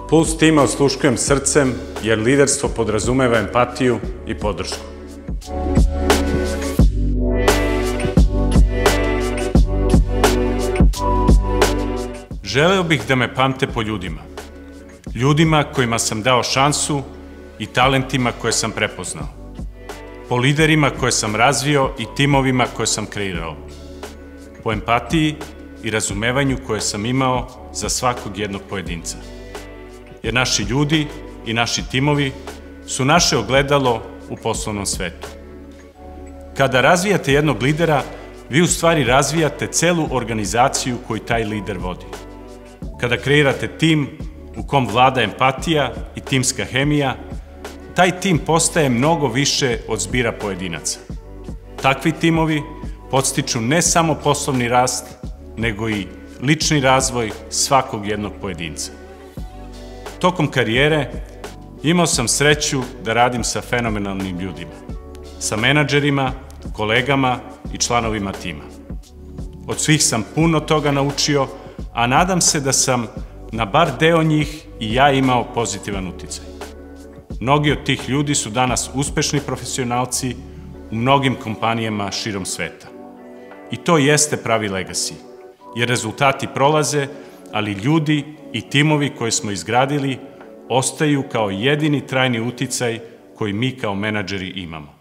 Puls tima osluškujem srcem, jer liderstvo podrazumeva empatiju i podršku. Želeo bih da me pamte po ljudima. Ljudima kojima sam dao šansu i talentima koje sam prepoznao. Po liderima koje sam razvio i timovima koje sam kreirao. Po empatiji i razumevanju koje sam imao za svakog jednog pojedinca. Jer naši ljudi i naši timovi su naše ogledalo u poslovnom svetu. Kada razvijate jednog lidera, vi u stvari razvijate celu organizaciju koju taj lider vodi. Kada kreirate tim u kom vlada empatija i timska hemija, taj tim postaje mnogo više od zbira pojedinaca. Takvi timovi podstiču ne samo poslovni rast, nego i lični razvoj svakog jednog pojedinca. Tokom karijere imao sam sreću da radim sa fenomenalnim ljudima, sa menadžerima, kolegama i članovima tima. Od svih sam puno toga naučio, a nadam se da sam na bar deo njih i ja imao pozitivan uticaj. Mnogi od tih ljudi su danas uspešni profesionalci u mnogim kompanijama širom sveta. I to jeste pravi legacy, jer rezultati prolaze, ali ljudi i timovi koje smo izgradili ostaju kao jedini trajni uticaj koji mi kao menadžeri imamo.